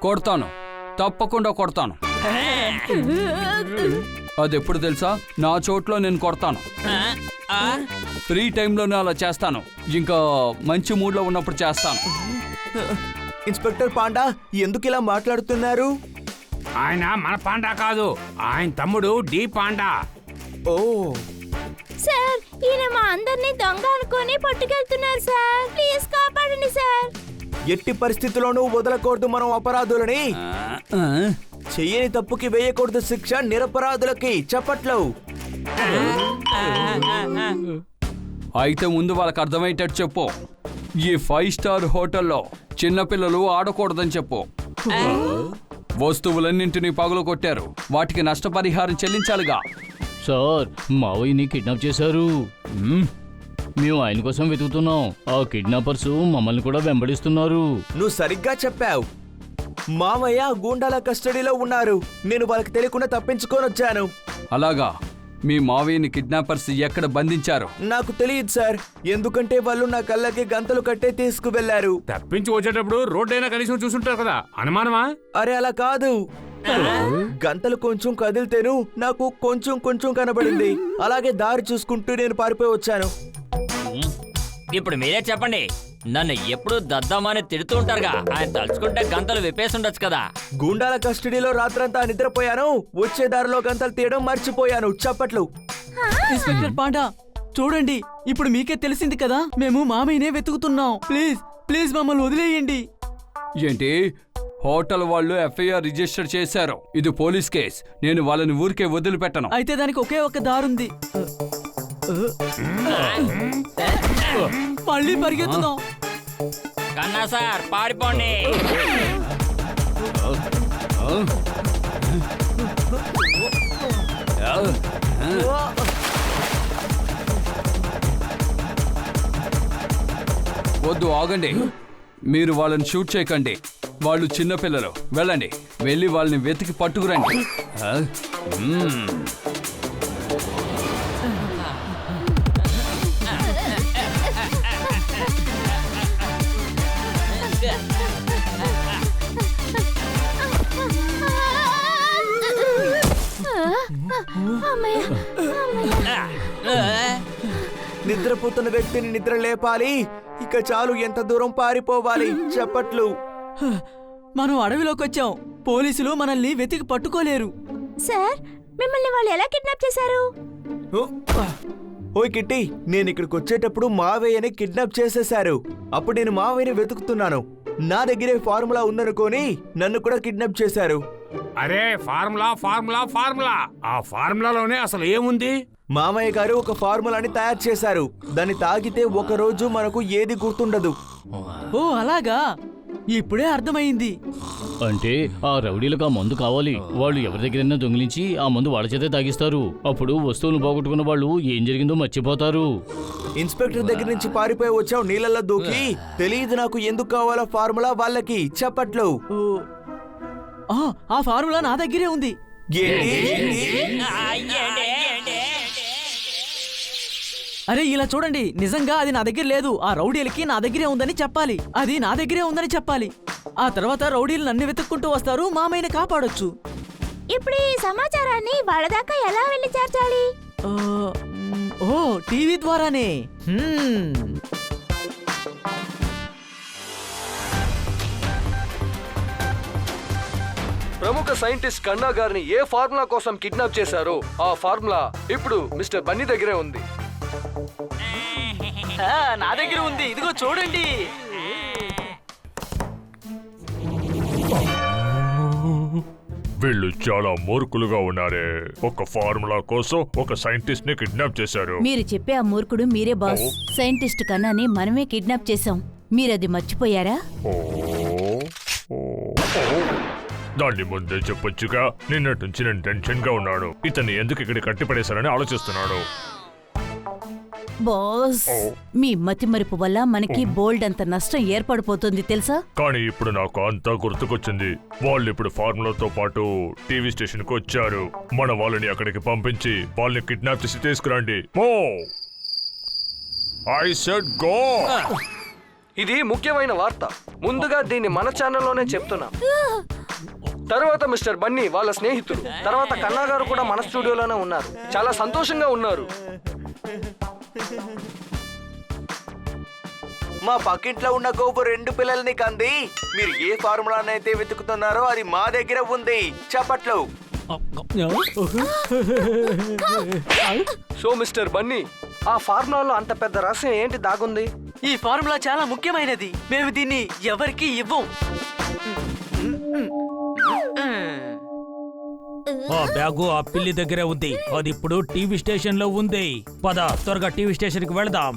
E: కొడతాను, తప్పకుండా కొడతాను. అది ఎప్పుడు తెలుసా? నా చోట్లో నేను కొడతాను. ఫ్రీ టైంలోనే అలా చేస్తాను. ఇంకా మంచి మూడ్లో ఉన్నప్పుడు చేస్తాను.
K: ఇన్స్పెక్టర్ పాండా, ఎందుకు ఇలా మాట్లాడుతున్నారు?
A: ఆయన మన పాండా కాదు, ఆయన తమ్ముడు డి పాండా.
K: ఓ,
G: సార్ ఈయన మా అందరినీ దొంగ అనుకొని పట్టుకెళ్తున్నారు సార్. ప్లీజ్ కాపాడండి సార్.
K: ఎట్టి పరిస్థితుల్లోనూ వదలకూడదు మనం అపరాధులని.
E: ఆ?
K: చెయ్యని తప్పుకి వేయకూడదు శిక్ష నిరపరాధులకి. చెప్పట్లు.
E: అయితే ముందు వాళ్ళకి అర్థమయ్యేటట్టు చెప్పు. ఈ 5 స్టార్ హోటల్లో చిన్నపిల్లలు ఆడకూడదని చెప్పు. వస్తువులన్నింటినీ పగులు కొట్టారు, వాటికి నష్టపరిహారం చెల్లించాలిగా.
B: సార్, మావయ్యని కిడ్నాప్ చేశారు. మేము ఆయన కోసం వెతుకుతున్నాం. ఆ కిడ్నాపర్స్ మమ్మల్ని కూడా వెంబడిస్తున్నారు.
K: నువ్వు సరిగ్గా చెప్పావు. మామయ్య గూండాల కస్టడీలో ఉన్నారు. నేను వాళ్ళకి తెలియకుండా తప్పించుకొని వచ్చాను.
E: అలాగా? మీ మావయ్యని కిడ్నాపర్స్ ఎక్కడ బంధించారు?
K: నాకు తెలియదు సార్, ఎందుకంటే వాళ్ళు నా కళ్ళకి గంతలు కట్టే తీసుకువెళ్లారు.
A: తప్పించి వచ్చేటప్పుడు రోడ్డైనా కనీసం చూసుంటారు కదా, అనుమానమా?
K: అరే అలా కాదు, గంతలు కొంచెం కదిలితేను నాకు కొంచెం కొంచెం కనబడింది. అలాగే దారి చూసుకుంటూ నేను పారిపోయి వచ్చాను.
C: ఇప్పుడు మీరే చెప్పండి, నన్ను ఎప్పుడు దద్దామని తిడుతూ ఉంటారుగా, ఆయన తలుచుకుంటే గంతలు విప్పేసి ఉండొచ్చు కదా.
K: గూండాల కస్టడీలో రాత్రంతా నిద్రపోయాను. వచ్చే దారిలో గంతలు తీయడం మర్చిపోయాను. చప్పట్లు.
F: ఇన్స్పెక్టర్ పాండా, చూడండి, ఇప్పుడు మీకే తెలిసింది కదా, మేము మామయ్యనే వెతుకుతున్నాం. ప్లీజ్ ప్లీజ్ మమ్మల్ని వదిలేయండి.
E: ఏంటి, హోటల్ వాళ్ళు ఎఫ్ఐఆర్ రిజిస్టర్ చేశారు. ఇది పోలీస్ కేస్. నేను వాళ్ళని ఊరికే వదిలిపెట్టను.
F: అయితే దానికి ఒకే ఒక దారుంది. మళ్ళీ పరిగెత్తుదాం.
C: కన్నా సార్, పారిపోండి.
E: వద్దు, ఆగండి. మీరు వాళ్ళని షూట్ చేయకండి. వాళ్ళు చిన్నపిల్లలు. వెళ్ళండి, వెళ్ళి వాళ్ళని వెతికి పట్టుకురండి.
K: నిద్రపోతున్న వ్యక్తిని నిద్ర లేపాలి. ఇక చాలు, ఎంత దూరం పారిపోవాలి. చప్పట్లు.
F: మనం అడవిలోకి వచ్చాం. పోలీసులు మనల్ని వెతికి పట్టుకోలేరు.
G: సార్, మిమ్మల్ని వాళ్ళు ఎలా కిడ్నాప్ చేశారు?
K: ఓయ్ కిట్టి, నేను ఇక్కడికి వచ్చేటప్పుడు మావయ్యని కిడ్నాప్ చేసేశారు. అప్పుడు నేను మావయ్యని వెతుకుతున్నాను. నా దగ్గరే ఫార్ములా ఉందనుకోని నన్ను కూడా కిడ్నాప్ చేశారు.
A: అరే, ఫార్ములా ఫార్ములా ఫార్ములా, ఆ ఫార్ములాలోనే అసలు ఏముంది?
K: మామయ్య గారు ఒక ఫార్ములాని తయారు చేశారు. దాన్ని తాగితే ఒక రోజు మనకు ఏది గుర్తుండదు.
F: ఓ అలాగా, ఇప్పుడే అర్థమైంది.
B: అంటే ఆ రౌడీలకు ఆ మందు కావాలి. వాళ్ళు ఎవరి దగ్గరైనా దొంగిలించి ఆ మందు వాళ్ళ చేతే తాగిస్తారు. అప్పుడు వస్తువులు పోగొట్టుకున్న వాళ్ళు ఏం జరిగిందో మర్చిపోతారు.
K: ఇన్స్పెక్టర్ దగ్గర నుంచి పారిపోయి వచ్చావు నీళ్ళల్లో దూకి. తెలియదు నాకు ఎందుకు కావాలో ఫార్ములా వాళ్ళకి. చప్పట్లు.
F: ఆ ఫార్ములా నా దగ్గరే ఉంది. అరే ఇలా చూడండి, నిజంగా అది నా దగ్గర లేదు. ఆ రౌడీలకి నా దగ్గరే ఉందని చెప్పాలి. అది నా దగ్గరే ఉందని చెప్పాలి. ఆ తర్వాత రౌడీలు నన్ను వెతుక్కుంటూ వస్తారు. మామయ్యని కాపాడొచ్చు.
G: ఇప్పుడు ఈ సమాచారాన్ని వాళ్ళ దాకా ఎలా వెళ్ళి చేర్చాలి?
F: ఓ టీవీ ద్వారానే.
E: ప్రముఖ సైంటిస్ట్ కన్నా గారిని ఏ ఫార్ములా కోసం కిడ్నాప్ చేశారో ఆ ఫార్ములా ఇప్పుడు మిస్టర్ బన్నీ దగ్గరే ఉంది.
F: నా దగ్గర ఉంది, ఇదిగో చూడండి.
D: వీళ్ళు చాలా మూర్ఖులుగా ఉన్నారే. ఒక ఫార్ములా కోసం ఒక సైంటిస్ట్ ని కిడ్నాప్ చేశారు.
J: మీరు చెప్పే ఆ మూర్ఖుడు మీరే బాస్. సైంటిస్ట్ కన్నాని మనమే కిడ్నాప్ చేశాం. మీరది మర్చిపోయారా?
D: దాన్ని ముందే చెప్పొచ్చుగా. నిన్నటి నుంచి నేను టెన్షన్ గా ఉన్నాను. ఇతన్ని ఎందుకు ఇక్కడ కట్టిపడేశారని ఆలోచిస్తున్నాడు.
J: బాస్, మీ మతిమరుపు వల్ల మనకి బోల్డ్ అంత నష్టం ఏర్పడిపోతుంది తెలుసా?
D: కానీ ఇప్పుడు నాకు అంతా గుర్తుకొచ్చింది. వాళ్ళు ఇప్పుడు ఫార్ములాతో పాటు టీవీ స్టేషన్ కు వచ్చారు. మన వాళ్ళని అక్కడికి పంపించి వాళ్ళని కిడ్నాప్ చేసి తీసుకురండి. I said go.
E: ఇది ముఖ్యమైన వార్త. ముందుగా దీన్ని మన ఛానల్లోనే చెప్తున్నా. తర్వాత మిస్టర్ బన్నీ వాళ్ళ స్నేహితులు, తర్వాత కన్నా గారు కూడా మన స్టూడియోలోనే ఉన్నారు. చాలా సంతోషంగా ఉన్నారు.
K: మా పక్కింట్లో ఉన్న గోపు 2 పిల్లల్ని కంది. మీరు ఏ ఫార్ములానైతే వెతుకుతున్నారో అది మా దగ్గర ఉంది. చప్పట్లు.
E: సో మిస్టర్ బన్నీ, ఆ ఫార్ములాలో అంత పెద్ద రహస్యం ఏంటి దాగుంది?
F: ఈ ఫార్ములా చాలా ముఖ్యమైనది. మేము దీన్ని ఎవరికీ ఇవ్వం.
H: ఆ బ్యాగు ఆ పిల్లి దగ్గరే ఉంది. అది ఇప్పుడు టీవీ స్టేషన్ లో ఉంది. పద, త్వరగా టీవీ స్టేషన్ కి వెళదాం.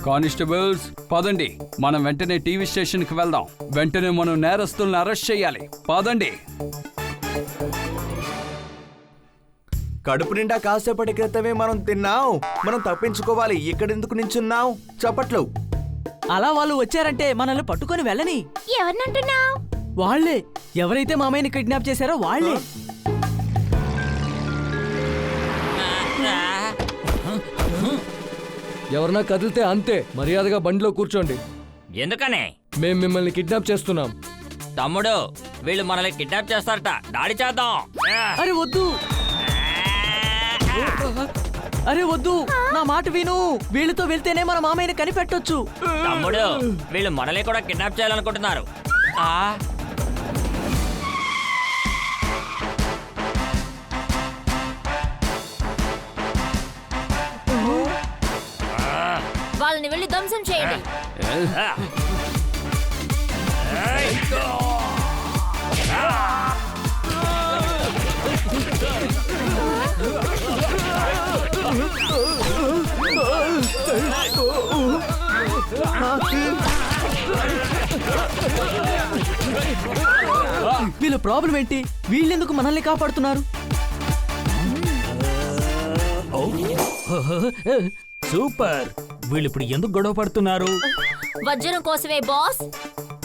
E: కానిస్టేబుల్స్ పదండి, మనం వెంటనే టీవీ స్టేషన్ కి వెళ్దాం. వెంటనే మనం నేరస్తుల్ని అరెస్ట్ చేయాలి. పదండి.
K: కడుపు నిండా కాసేపటి క్రితమే మనం తిన్నాం. మనం తప్పించుకోవాలి. ఇక్కడెందుకు నించున్నాం? చప్పట్లు.
F: అలా వాళ్ళు వచ్చారంటే మనల్ని పట్టుకొని వెళ్ళని.
G: ఎవరినంటున్నావు?
F: వాళ్లే, ఎవరైతే మామయ్యని కిడ్నాప్ చేశారో వాళ్లే.
L: ఎవరన్నా కదిలితే అంతే, మర్యాదగా బండిలో కూర్చోండి.
C: ఎందుకనే?
L: మేం మిమ్మల్ని కిడ్నాప్ చేస్తున్నాం.
C: తమ్ముడు, వీళ్ళు మనల్ని కిడ్నాప్ చేస్తారట. దాడి చేద్దాం.
F: అరే వద్దు, అరే వద్దు, నా మాట విను. వీళ్ళతో వెళ్తేనే మన మామయ్యని కనిపెట్టొచ్చు.
C: తమ్ముడు, వీళ్ళు మనల్ని కూడా కిడ్నాప్ చేయాలనుకుంటున్నారు.
I: వాళ్ళని వెళ్ళి ధ్వంసం చేయండి.
F: వీళ్ళ ప్రాబ్లం ఏంటి? వీళ్ళెందుకు మనల్ని కాపాడుతున్నారు?
H: సూపర్. వీళ్ళిప్పుడు ఎందుకు గొడవ పడుతున్నారు?
I: వజ్రం కోసమే బాస్.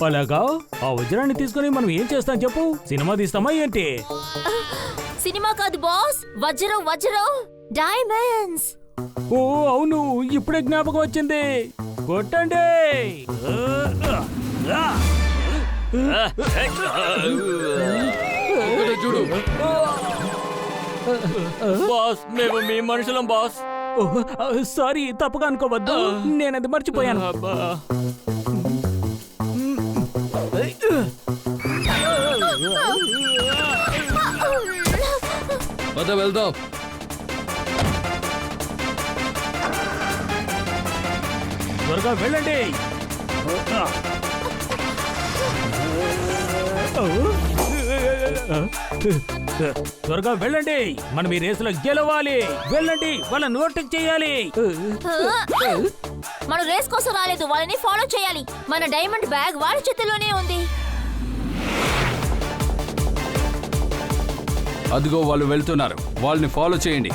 H: అలాగా? ఆ వజ్రాన్ని తీసుకుని మనం ఏం చేస్తాం చెప్పు? సినిమా తీస్తామా ఏంటి?
I: సినిమా కాదు బాస్, వజ్రం వజ్రం, డైమండ్స్.
H: ఓ అవును, ఇప్పుడే జ్ఞాపకం వచ్చింది. కొట్టండి.
E: చూడు,
C: బాస్, మేము మీ మనుషులం బాస్.
H: సారీ, తప్పుగా అనుకోవద్దు. నేనది మర్చిపోయాను.
E: పద వెళ్దాం.
H: త్వరగా వెళ్ళండి. త్వరగా వెళ్ళండి, మనం ఈ రేసులో గెలవాలి. వెళ్ళండి, వాళ్ళని ఓవర్టేక్ చేయాలి.
I: మనం రేస్ కోసం రాలేదు, వాళ్ళని ఫాలో చేయాలి. మన డైమండ్ బ్యాగ్ వాళ్ళ చేతిలోనే ఉంది.
E: అదిగో వాళ్ళు వెళ్తున్నారు, వాళ్ళని ఫాలో చేయండి.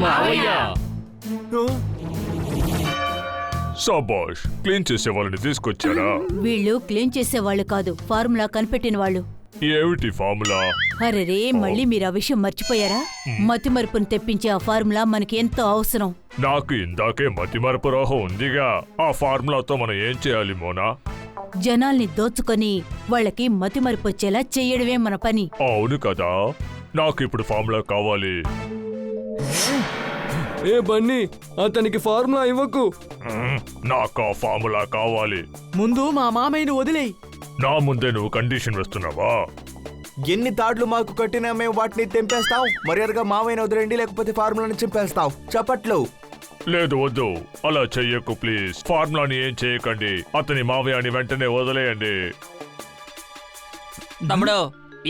B: మావయ్య,
D: సబాష్, క్లీన్ చేసే వాళ్ళని తీసుకొచ్చారా?
J: వీళ్ళు క్లీన్ చేసేవాళ్ళు కాదు, ఫార్ములా కనిపెట్టిన వాళ్ళు.
D: ఏమిటి ఫార్ములా?
J: అరెరే, మళ్ళీ మీరు ఆ విషయం మర్చిపోయారా? మతిమరుపును తెప్పించే ఆ ఫార్ములా మనకి ఎంతో అవసరం.
D: నాకు ఇందాకే మతిమరపు రోహం ఉందిగా. ఆ ఫార్ములాతో మనం ఏం చేయాలి మోనా?
J: జనాల్ని దోచుకొని వాళ్ళకి మతిమరుపు వచ్చేలా చెయ్యడమే మన పని.
D: అవును కదా, నాకు ఇప్పుడు ఫార్ములా కావాలి.
E: ఏ బన్నీ, అతనికి ఫార్ములా ఇవ్వకు.
D: నాకు ఆ ఫార్ములా కావాలి.
F: ముందు మా మామయ్యని వదిలేయి.
D: నా ముందే నువ్వు కండిషన్ వేస్తున్నావా?
K: ఎన్ని తాడ్లు మాకు కట్టినా మేము వాటిని తెంపేస్తాం. మర్యాదగా మావయ్యని వదిలేండి, లేకపోతే ఫార్ములాని చింపేస్తాం. చప్పట్లు.
D: లేదు, వద్దు, అలా చెయ్యకు ప్లీజ్. ఫార్ములాని ఏం చేయకండి. అతని మావయ్యని వెంటనే వదిలేయండి.
C: తమ్ముడు,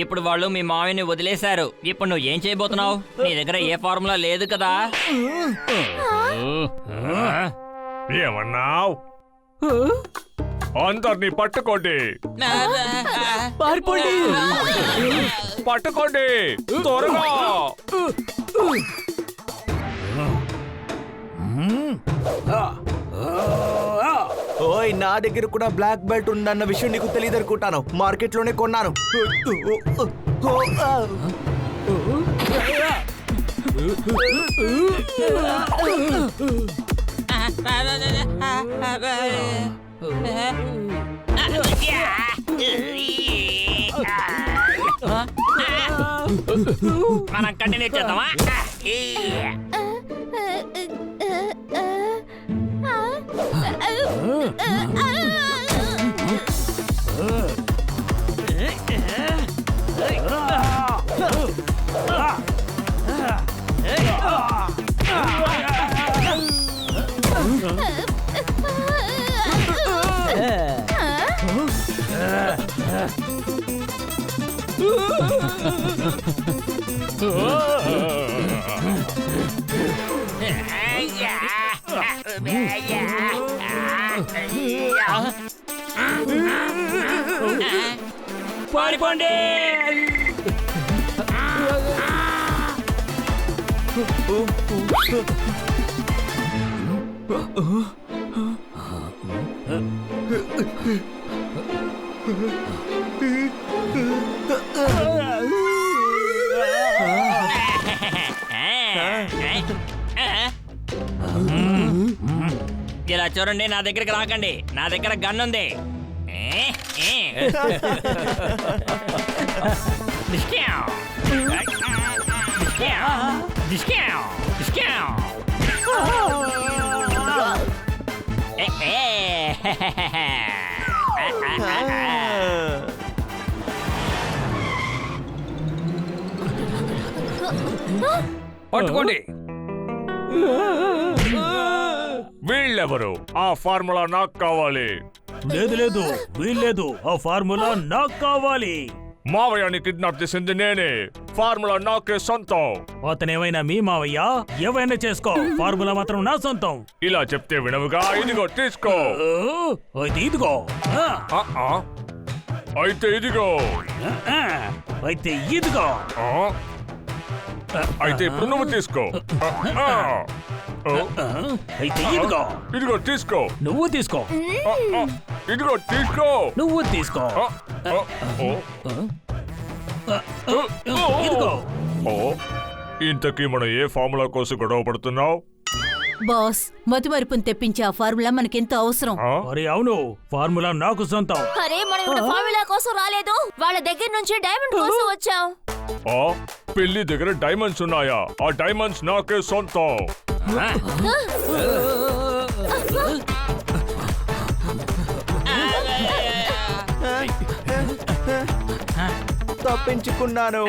C: ఇప్పుడు వాళ్ళు మీ మావయ్యని వదిలేశారు. ఇప్పుడు నువ్వు ఏం చేయబోతున్నావు? నీ దగ్గర ఏ ఫార్ములా లేదు కదా.
D: ఏమన్నావు? అందరినీ పట్టుకోండి,
F: పారిపోండి.
D: పట్టుకోండి త్వరగా.
K: ఓయ్, నా దగ్గర కూడా బ్లాక్ బెల్ట్ ఉందన్న విషయం నీకు తెలియదు అనుకుంటాను. మార్కెట్ లోనే కొన్నాను.
C: మనం కంటిన్యూ చేద్దామా? పారిపోండి. ఇలా చూడండి, నా దగ్గరికి రాకండి, నా దగ్గర గన్ ఉంది.
E: పట్టుకోండి.
D: వీళ్ళెవరు? ఆ ఫార్ములా నాకు కావాలి.
H: లేదు లేదు, వీల్లేదు, ఆ ఫార్ములా నాకు కావాలి.
D: మావయ్యని కిడ్నాప్ చేసింది నేనే. ఫార్ములా నాకే సొంతం.
H: అతనేమైనా మీ మావయ్య? ఏవైనా చేసుకో, ఫార్ములా మాత్రం నా సొంతం.
D: ఇలా చెప్తే వినవుగా? ఇదిగో తీసుకో.
H: అయితే ఇదిగో.
D: అయితే ఇదిగో.
H: అయితే ఇదిగో.
D: అయితే ఇప్పుడు నువ్వు తీసుకో.
H: అయితే ఇదిగో.
D: ఇదిగో తీసుకో.
H: నువ్వు తీసుకో.
D: ఇదిగో తీసుకో.
H: నువ్వు తీసుకో. ఇదిగో.
D: ఇంతకీ మనం ఏ ఫార్ములా కోసం గొడవ పడుతున్నావు?
J: బాస్, మతిమరుపుని తెప్పించే ఆ ఫార్ములా మనకెంతో అవసరం.
H: అరే అవును, ఫార్ములా నాకు సొంతం.
I: అరే మనం ఇక్కడ ఫార్ములా కోసం రాలేదు, వాళ్ళ దగ్గర నుంచి డైమండ్ కోసం వచ్చాం.
D: పెళ్లి దగ్గర డైమండ్స్ ఉన్నాయా? ఆ డైమండ్స్ నాకే సొంతం.
K: తప్పించుకున్నాను.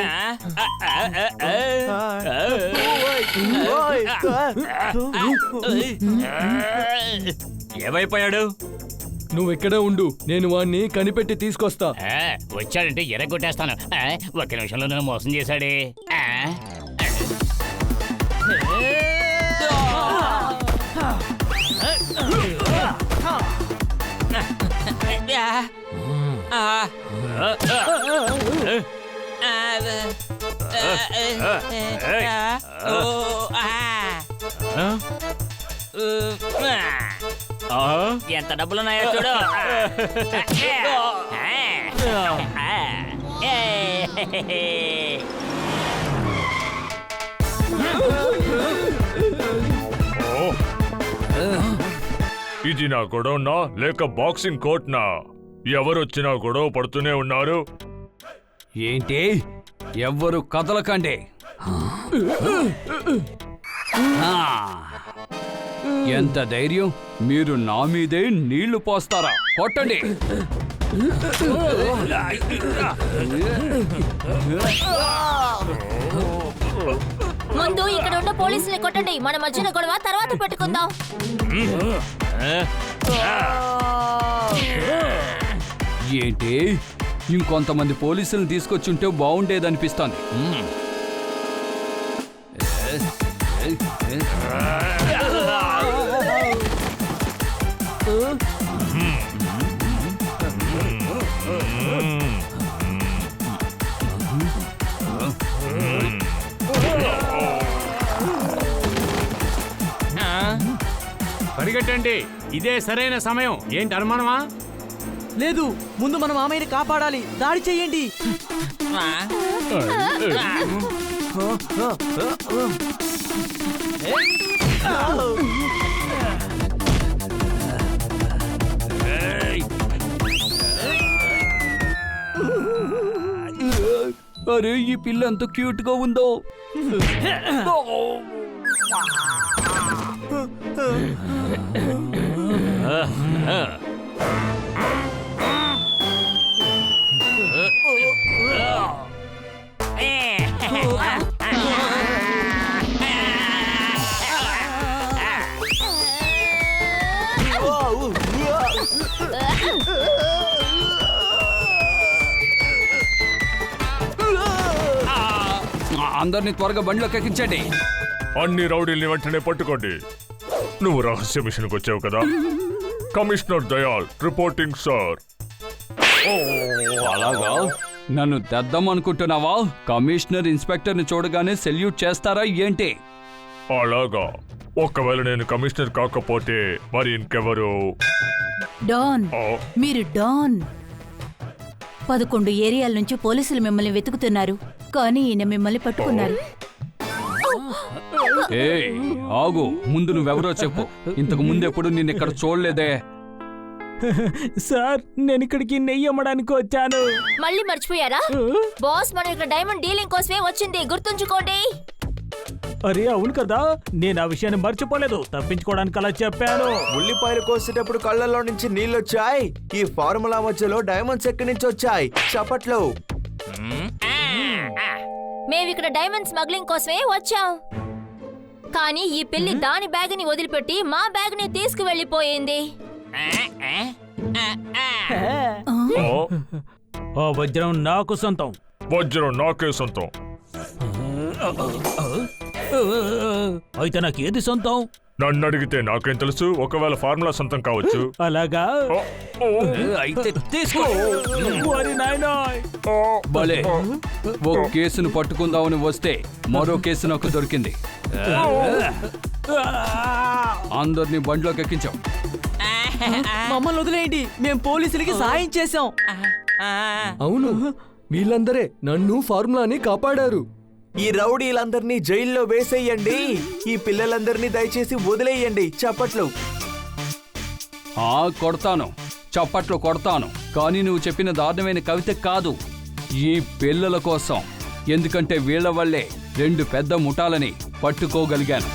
A: ఏమైపోయాడు?
F: నువ్వు ఇక్కడే ఉండు, నేను వాణ్ణి కనిపెట్టి తీసుకొస్తా.
B: వచ్చాడంటే ఎరగొట్టేస్తాను. ఒక్క నిమిషంలో నన్ను మోసం చేశాడే.
C: ఎంత డబ్బులున్నాయో చూడు.
D: ఇది నా గొడవనా లేక బాక్సింగ్ కోర్ట్నా? ఎవరొచ్చినా గొడవ పడుతూనే ఉన్నారు.
E: ఏంటి? ఎవ్వరు కదలకండి. ఎంత ధైర్యం! మీరు నా మీదే నీళ్లు పోస్తారా? కొట్టండి.
I: ముందు ఇక్కడ ఉన్న పోలీసుల్ని కొట్టండి, మన మధ్యన గొడవ తర్వాత పెట్టుకుందాం.
E: ఏంటి? ఇంకొంతమంది పోలీసులను తీసుకొచ్చుంటే బాగుండేదనిపిస్తోంది.
A: పరిగెట్టండి, ఇదే సరైన సమయం. ఏంటి అనుమానమా?
F: లేదు, ముందు మన మామయ్యని కాపాడాలి. దాడి చెయ్యండి.
E: అరే, ఈ పిల్ల ఎంత క్యూట్ గా ఉందో. అందరినీ త్వరగా బండిలోకి ఎక్కించండి.
D: అన్ని రౌడీల్ని వెంటనే పట్టుకోండి. నువ్వు రహస్య మిషన్కి వచ్చావు కదా? Commissioner Dayal reporting sir.
E: అలాగా? నన్ను దద్దం అనుకుంటున్నావా? కమిషనర్ ఇన్స్పెక్టర్ని చూడగానే సెల్యూట్ చేస్తారా ఏంటి?
D: అలాగా? ఒకవేళ నేను కమిషనర్ కాకపోతే మరి ఇంకెవరు?
J: డాన్, మీరు డాన్. 11 ఏరియాల నుంచి పోలీసులు మిమ్మల్ని వెతుకుతున్నారు, కానీ ఈయన మిమ్మల్ని పట్టుకున్నారు.
E: ఏయ్ ఆగు, ముందు నువ్వెవరో చెప్పు. ఇంతకు ముందెప్పుడు నిన్నిక్కడ చూడలేదే.
H: సార్ నేను ఇక్కడికి నెయ్యి అమ్మడానికి వచ్చాను.
I: మళ్ళీ మర్చిపోయారా? బాస్ మనం ఇక్కడ డైమండ్ డీలింగ్ కోసమే వచ్చింది, గుర్తుంచుకోండి.
H: అరే అవును కదా, నేను ఆ విషయాన్ని మర్చిపోలేదు, తప్పించుకోవడానికి అలా చెప్పాను.
K: ఉల్లిపాయలు కోసేటప్పుడు కళ్ళల్లో నుంచి నీళ్ళొచ్చాయి. ఈ ఫార్ములా మధ్యలో డైమండ్స్ ఎక్కడి నుంచి వచ్చాయి? చప్పట్లు.
I: మేమిక్కడ డైమండ్ స్మగ్లింగ్ కోసమే వచ్చాం, కానీ ఈ పిల్లి దాని బ్యాగ్ ని వదిలిపెట్టి మా బ్యాగ్ ని తీసుకువెళ్ళిపోయింది.
H: ఆ వజ్రం నాకు సొంతం.
D: వజ్రం నాకే సొంతం.
H: అయితే నాకేది సొంతం?
D: నన్ను అడిగితే నాకేం తెలుసు, ఒకవేళ ఫార్ములా సొంతం కావచ్చు.
H: అలాగా?
E: అయితే తీసుకో.
H: ఓరి నాయనాయ్.
E: భలే, ఓ కేసును పట్టుకుందామని వస్తే మరో కేసు నాకు దొరికింది. అందరినీ బండిలోకి ఎక్కించాం.
F: మమ్మల్ని వదిలేయండి, మేము పోలీసులకి సాయం చేశాం.
K: అవును, వీళ్ళందరే నన్ను ఫార్ములాని కాపాడారు. ఈ రౌడీలందరినీ జైల్లో వేసేయండి. ఈ పిల్లలందరినీ దయచేసి వదిలేయండి. చప్పట్లు.
E: కొడతాను, చప్పట్లు కొడతాను. కానీ నువ్వు చెప్పిన దారుణమైన కవిత కాదు, ఈ పిల్లల కోసం. ఎందుకంటే వీళ్ళ వల్లే 2 పెద్ద ముఠాలని పట్టుకోగలిగాను.